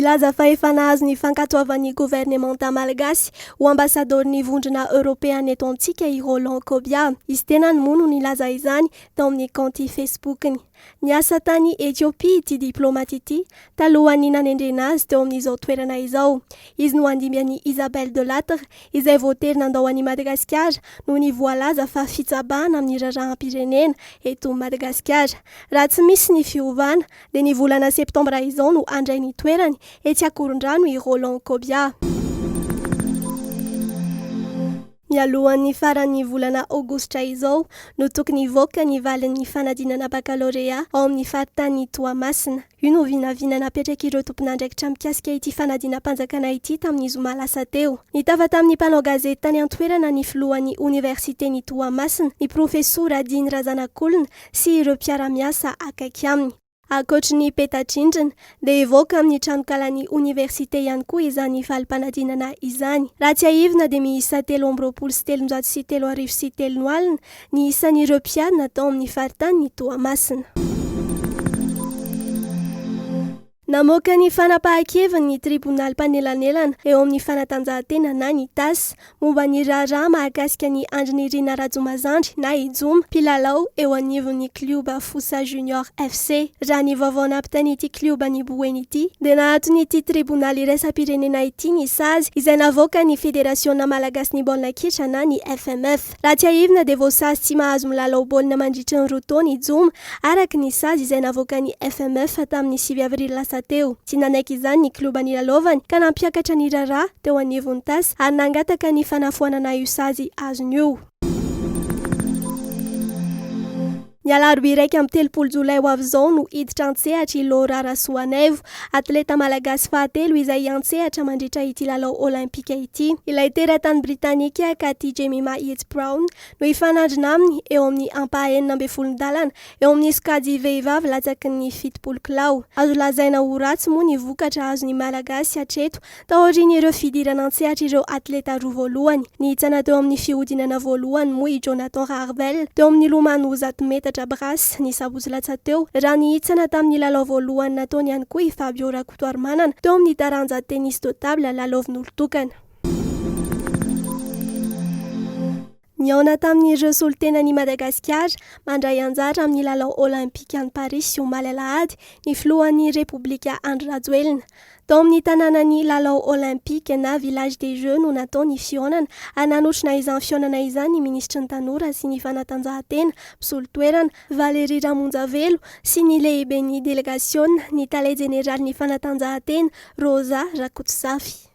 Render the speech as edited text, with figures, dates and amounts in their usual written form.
Nilaza fa efa nahazo ny fankatoavan'ny gouvernemanta malagasy ho ambasadôrin'ny vondrona Europeana eto amintsika i Roland Kobia. Izy tena moa no nilaza izany tao amin'ny compte Facebookiny. Niasa tany Etiopia ity diplomate ity talohan'ny nanendrena azy teo amin'izao toerana izao. Izy no andimbian'i Isabelle Delattre izay voatery nandao an'i Madagasikara no ny voalaza fa fitsabana amin'ny raraham-pirenena eto Madagasikara. Raha tsy misy ny fiovana dia ny volana septambra izao no andray ny toerany ety Akorondrano i Roland Kobia. Mialohan'ny faran'ny volana Aogositra izao no tokony hivoaka ny valin'ny fanadinana baccalauréat ao amin'ny faritany Toamasina. Io no vinavina napetraka ireo tompon'andraikitra mikasika ity fanadinam-panjakana ity tamin'ny zoma lasa teo. Nitava tamin'ny mpanao gazety tany an-toerana ny filohan'ny Universitény Toamasina, ny profesora Diny Razanakolona sy ireo mpiara-miasa akaiky aminy. Ankoatra ny peta-drindrina dia evoaka amin'ny tranokalan'ny université ihany koa izany valim-panadinana izany. Raha tsy haivina dia miisa 3,783 alina ny isan'ireo mpiady tao amin'ny faritany Toamasina. Namoaka ny fanapahan-keviny ny tribonaly mpanelanelana eo amin'ny fanatanjahantena na ny TAS momba ny raharaha mahakasika ny Andrinirina Rajomazandry na Ijoma mpilalao eo anivon'ny klioba Fossa Junior FC. Raha ny vaovao nampitan'ity klioba ny Boeny ity dia nahaton'ity tribonaly iraisam-pirenena ity ny sazy izay navoaka ny Federasiona Malagasy ny baolina kitra na ny FMF. Raha tsy haivina dia voasazy tsy mahazo milalao baolina mandritra ny roa taona Ijoma araka ny sazy izay navoaka ny FMF tamin'ny 9 avril lasa teo. Tsy nanaiky izany ny kloba nilalaovany ka nampiakatra ny raharaha teo anivon'ny TAS ary nangataka ny fanafoanana io sazy azony io. Ny alarobia iraika amin'ny 30 jolay ho avy izao no hiditra an-tsehatra i Laura Rasoanevo, atleta malagasy fahatelo izay an-tsehatra mandritra ity lalao olimpika ity. Ilay teratany britanika Katy Jemima Yates Brown no hifanandrina aminy eo amin'ny ampaha-17 eo amin'ny sokajy vehivavy latsaky ny 70 kilao. Azo lazaina ho ratsy moa ny vokatra azon'ny malagasy hatreto taorian'ireo fidirana an-tsehatra ireo atleta roa voalohany. Nihitsana teo amin'ny fihodinana voalohany moa i Jonathan Harvel teo amin'ny lomano 100 metatra Brasy ny sabotsy latsa teo. Raha nihitsana tamin'ny lalao voalohany nataony ihany koa i Fabio Rakotoarimanana teo amin'ny taranja tennis de table lalaovin'olon-tokana. Niaona tamin'ny Jeux solitenan'i Madagasikara mandray anjara amin'ny lalao olimpika any Paris omaly alahady ny filohan'ny Repoblika Andry Rajoelina. Tao amin'ny tanànan'ny lalao olimpika na village des Jeux no natao ny fihaonana ary nanotrona izany fihaonana izany ny ministry ny tanora sy ny fanatanjahantena mpisolo-toerana Valérie Ramonjavelo sy ny lehiben'ny délégation ny tale général ny fanatanjahantena Rosa Rakotosafi.